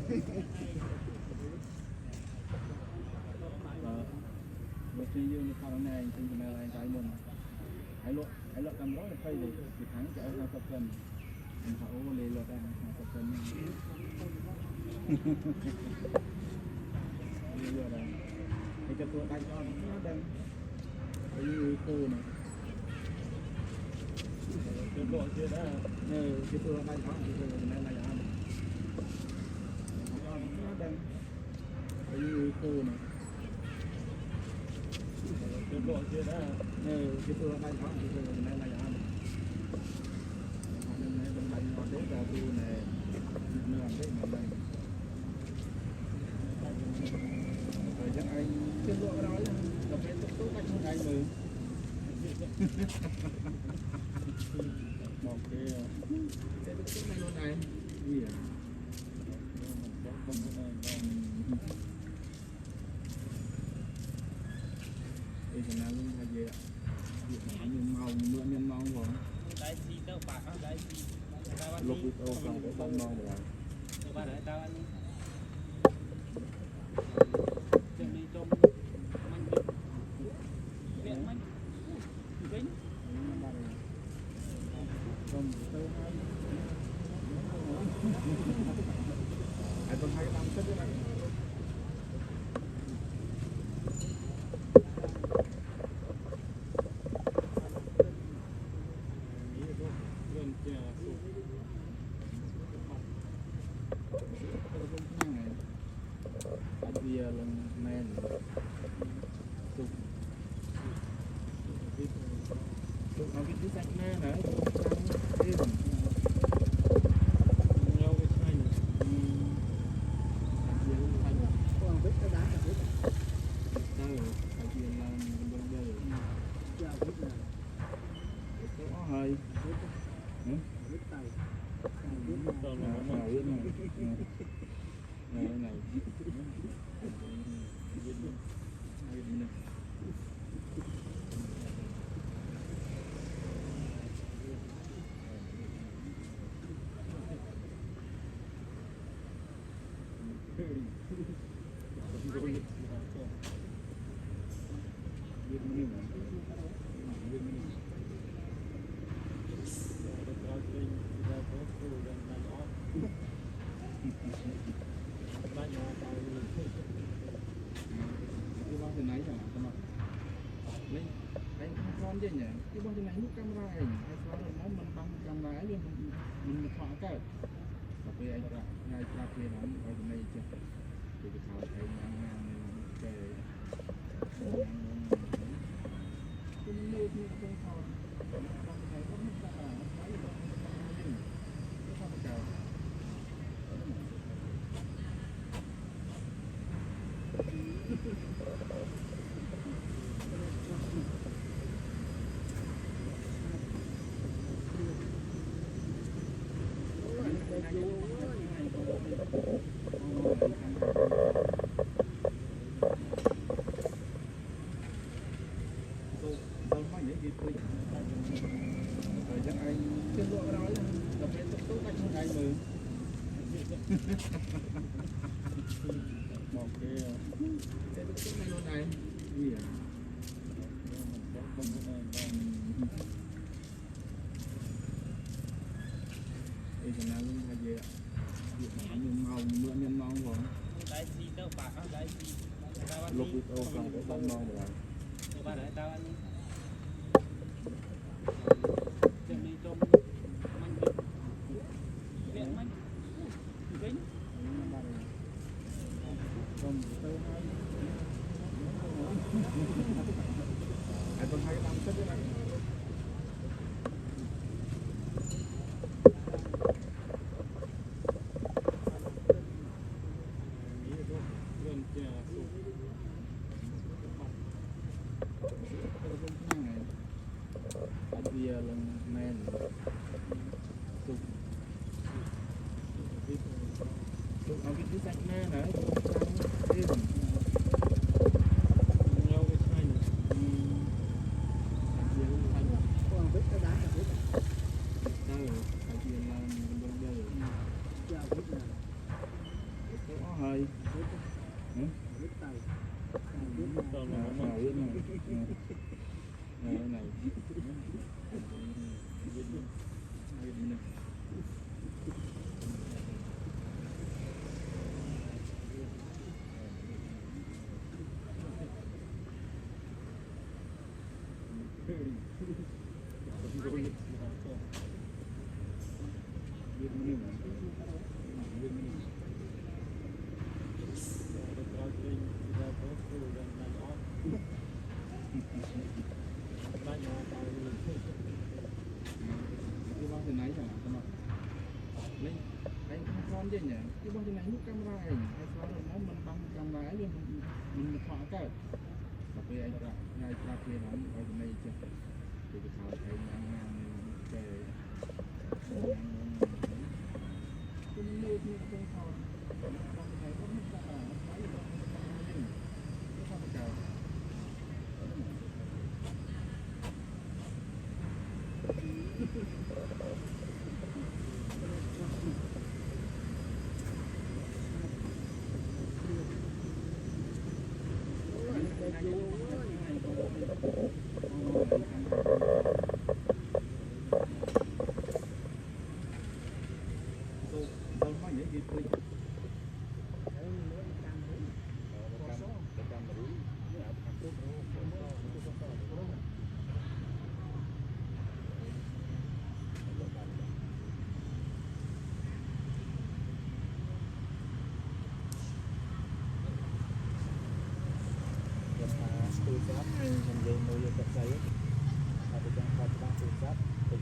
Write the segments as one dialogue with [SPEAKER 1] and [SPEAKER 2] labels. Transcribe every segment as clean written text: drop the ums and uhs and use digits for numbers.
[SPEAKER 1] Khi dương thằng này thì mày lại cái mình hãy lựa cầm đó là phây để thắng cho ông tập cần mình họ lấy lựa đang tập cần lựa đây thì cáiตัวđánh cho nó đang cái cơ này cái độ kia đó cáiตัวđánh nó thì này là ăn nó đang cái cơ này cái độ kia đó cáiตัวđánh nó thì này là ăn nên này bên đánh nó đấy là tu này nương đấy mà đây rồi chắc anh cái độ đó là cái tốt tốt anh không ai mừng một cái này luôn này gì à đây là luôn là gì ạ nhân màu mưa nhân màu rồi
[SPEAKER 2] đấy gì đâu bạc đấy
[SPEAKER 1] lục bị ô còn có con màu rồi
[SPEAKER 2] ba đấy tao ăn chuẩn bị trong mình viện mình kính
[SPEAKER 1] còn tôi hai tôi hay làm cái này bia lần men sụp sụp ở cái sạch men đấy thêm
[SPEAKER 2] nhau cái xanh
[SPEAKER 3] còn vết cái đá là vết
[SPEAKER 1] đây phải chia làm bên đây
[SPEAKER 3] giờ vết là
[SPEAKER 1] có hơi
[SPEAKER 3] vết tay
[SPEAKER 2] toàn là
[SPEAKER 1] này này cái này chẳng hạn lấy anh con gì nhỉ cái bông cái này nút camera này hay sao nó mình băng camera luôn mình thoại cái tapi anh ra ngay ra kia nó ở đây chứ thì cái thằng thấy ngang cái cái nơi như cái thằng con thấy nó mất cả cái gì cái sao cái cào rồi chắc anh cái độ đó là cái tốt tốt anh không ai mừng một cái này luôn này gì à đây là luôn là gì ạ nhân màu mưa nhân màu rồi
[SPEAKER 2] đấy gì đâu bạc đấy gì
[SPEAKER 1] lục bị ô còn có con màu rồi
[SPEAKER 2] ba đấy tao ăn chuẩn bị trong mình viện mình kính
[SPEAKER 1] còn tôi hai tôi hay làm cái này bia lần men sụp sụp ở cái sạch men đấy thêm
[SPEAKER 2] nhau cái xanh
[SPEAKER 3] còn vết cái đá là vết
[SPEAKER 1] đây phải chia làm bên đây
[SPEAKER 3] giờ vết là
[SPEAKER 1] ហើយ
[SPEAKER 3] biết tàu
[SPEAKER 2] តោះ
[SPEAKER 1] ណា
[SPEAKER 2] មក
[SPEAKER 1] វាហ្នឹងហ្នឹងគេបងទៅណៃចឹងទៅមកលេងឯងខ្លោនចេញគេបងទៅណៃមុខកាមេរ៉ាឯងហើយខ្លោនមកมันบังកាមេរ៉ាឯងវាมันថតកើតតែពេលឯងប្រាប់ថ្ងៃប្រាប់គ្នាហ្នឹងឲ្យទៅណៃចេះគេទៅថតឯងញ៉ាំគេគុំលើកនេះទៅថតបងទៅណៃបងមិនដាក់ហើយបងទៅថតកើត ទូរស័ព្ទខ្ញុំនិយាយមួយយកទៅស្អីហើយទៅចាំគាត់ច្បាស់ទូរស័ព្ទទៅ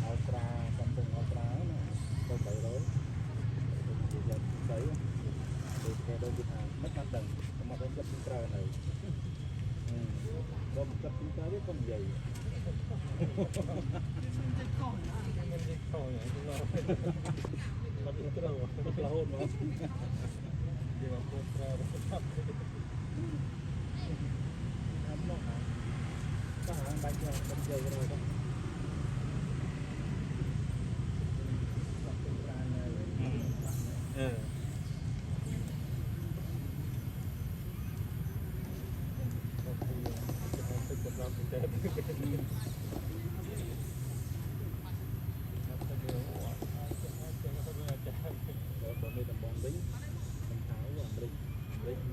[SPEAKER 1] អល់ត្រាសំពងអល់ត្រាណាទៅ300ទៅយកស្អីទៅគេដូចថាមិនបានដឹងមកដល់ចិត្តប្រើនៅដល់ចិត្តប្រើវាក៏និយាយចិត្តខំណាមិននិយាយខំយ៉ាងទៅមកត្រូវរហូតមក dia mampu terus tetap apa hả có hả bạn cho mình chơi rồi đó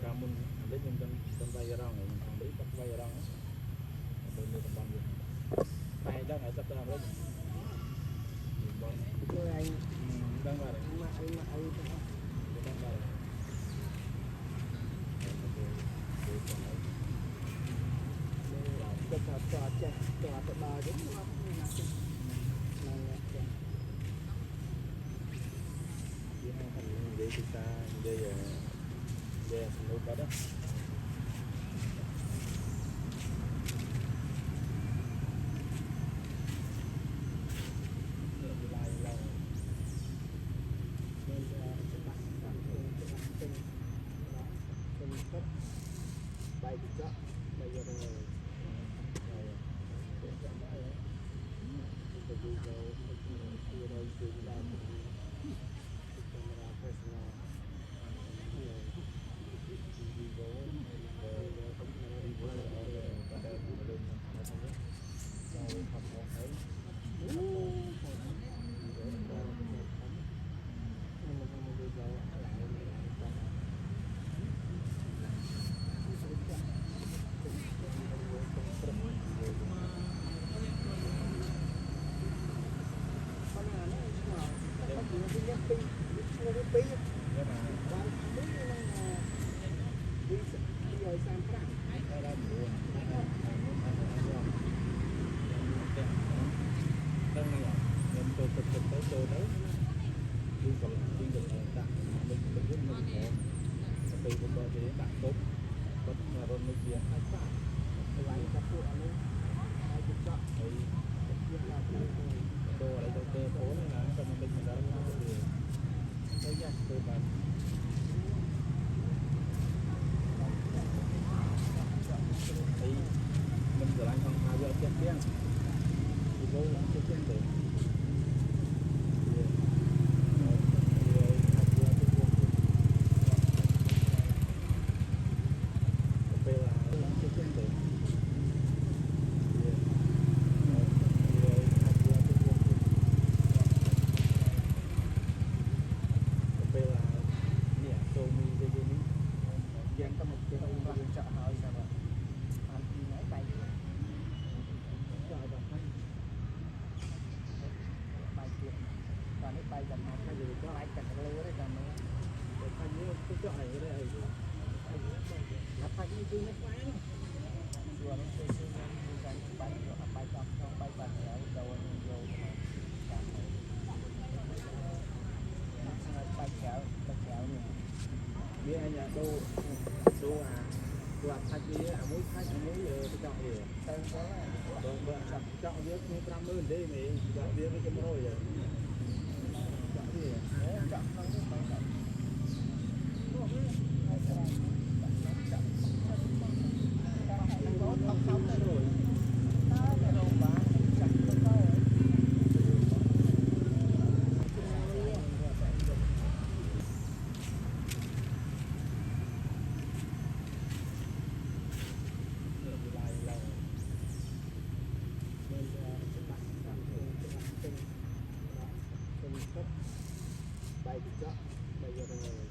[SPEAKER 1] kamu ada yang kan bayar orang yang ambil tak bayar orang boleh tempat dia bayar dah nggak tak tahu lagi
[SPEAKER 3] rồi anh
[SPEAKER 1] đang vào đấy
[SPEAKER 3] mà anh
[SPEAKER 1] đang vào đấy
[SPEAKER 3] cho ba đúng không
[SPEAKER 1] để kita dia dia selalu pada
[SPEAKER 3] baik juga bayar គឺនៅខ្លាំងជួរទៅគឺមានការបាច់យកបាច់ដល់ក្នុងបាច់បាត់ហើយចូលនឹងយកតាមហើយបាច់កៅនេះវាអញ្ញាដូអាផាច់វាអាមួយផាច់អាមួយទៅចောက်វាទៅគាត់បើចောက်វាគ្នា50000ទេមេចောက်វា100ចောက်វាចောက်ក្នុងនេះទៅទៅបាយចកបាយយកទៅ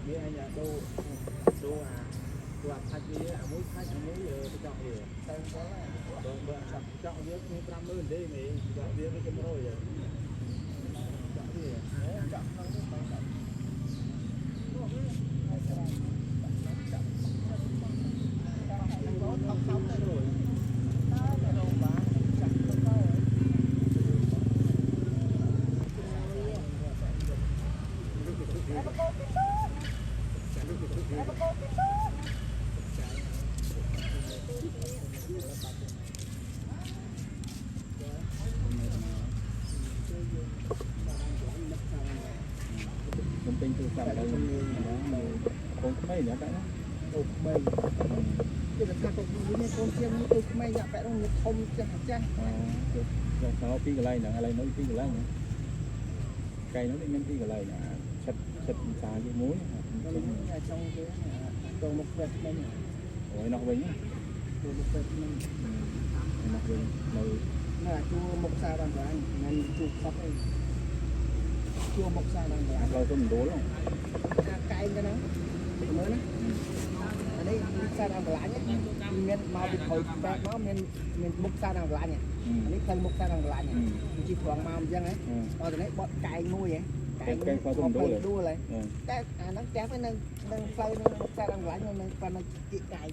[SPEAKER 3] វាអញ្ញាដូអាផាច់វាអាមួយផាច់អាមួយទៅចောက်វាទៅបើចောက်វាគ្នា50000ទេមេចောက်វា100ចောက်វាចောက်ក្នុងនេះទៅទៅពេញទូរស័ព្ទទៅកូនក្មេងណាបាទកូនក្មេងគេថាកូននេះកូនជាងនេះកូនក្មេងយ៉ាក់បែរនោះធំចាស់ចាស់
[SPEAKER 1] យកទៅពីកន្លែងហ្នឹងឥឡូវនៅពីកន្លែងហ្នឹងកែនោះមានពីកន្លែងណាឆិតសាជាមួយ
[SPEAKER 3] ចង់គេទៅមកផ្ទះខ្ញុំ
[SPEAKER 1] អូយនោះវិញ
[SPEAKER 3] ទៅមកផ្ទះខ្ញុំ
[SPEAKER 1] នោះវិញនៅ
[SPEAKER 3] ជួមុខសាដល់កន្លែងមិនជួខប់អីជួមុខសាដល់កន្លែង
[SPEAKER 1] เราទៅមណ្ឌលហ្នឹង
[SPEAKER 3] កែងទៅហ្នឹងមើលណាអានេះសាដល់កន្លែងមានមកពីខូចបែកមកមានមុខសាដល់កន្លែងអានេះផ្លូវមុខសាដល់កន្លែងជីប្រងមកអញ្ចឹងហ៎ដល់ទៅនេះបត់កែងមួយហ៎
[SPEAKER 1] កែងទៅមណ្ឌល
[SPEAKER 3] ហើយតែអាហ្នឹងចាស់ហ្នឹងនឹងផ្លូវនឹងមុខសាដល់កន្លែងនឹងប៉ុណ្ណឹងជីកែង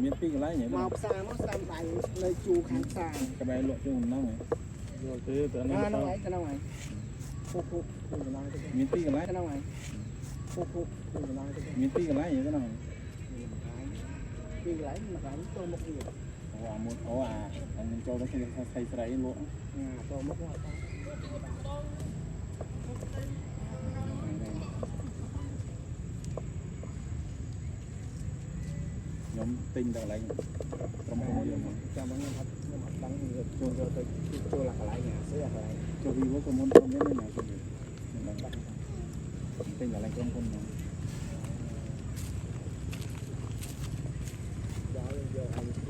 [SPEAKER 1] មានពីកន្លែងហ៎
[SPEAKER 3] មកផ្សារមកស្ដាំដៃនៅជួខាងផ្សារ
[SPEAKER 1] ក្បែរលក់ជើងហ្នឹងហ៎យកទៅហ្នឹង
[SPEAKER 3] ហ្នឹងពុក
[SPEAKER 1] មានពីកន្លែង
[SPEAKER 3] ហ្នឹងហើយពុក
[SPEAKER 1] មានពីកន្លែងហ្នឹង
[SPEAKER 3] ពីកន្លែងមកហើយចូលមុខវា
[SPEAKER 1] អាមួយអានឹងចូលទៅស្រីស្រីលក់
[SPEAKER 3] ចូលមុខហ្នឹង
[SPEAKER 1] ខ្ញុំទិញដល់កន្លែងក្រុមហ៊ុនយើងមក
[SPEAKER 3] ចាំបងខ្ញុំអត់ដឹងចូលទៅចូលកន្លែងណាស្អីកន្លែង
[SPEAKER 1] ចូល Vivo ក្រុមហ៊ុនក្រុមនេះណាចូលខ្ញុំដឹងទិញកន្លែងក្រុមហ៊ុនមក
[SPEAKER 3] យកអីយកអី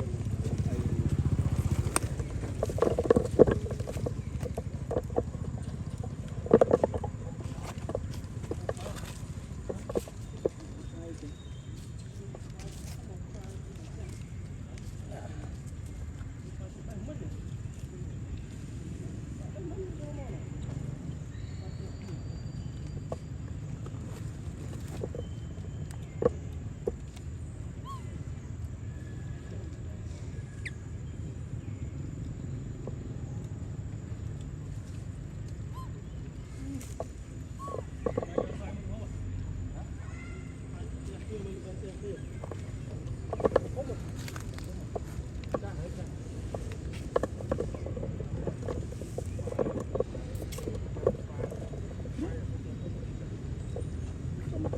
[SPEAKER 2] Hãy subscribe cho kênh Ghiền Mì Gõ để không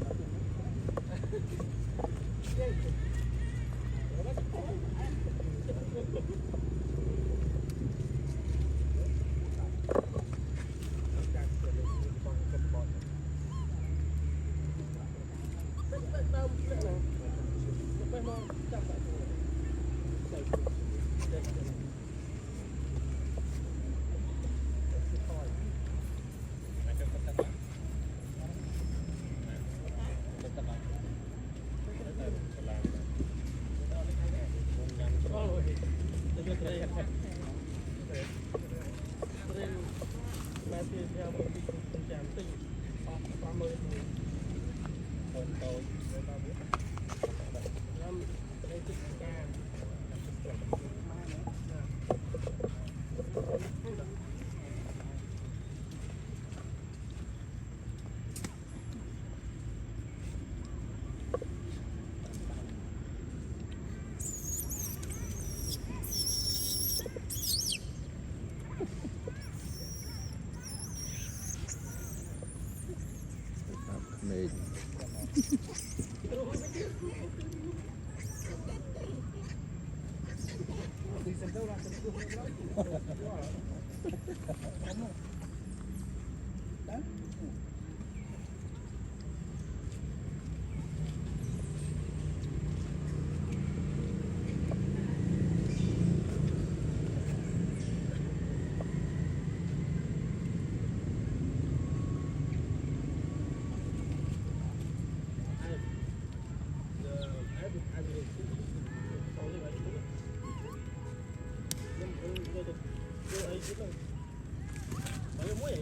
[SPEAKER 2] bỏ lỡ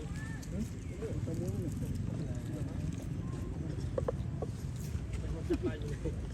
[SPEAKER 2] những video hấp dẫn.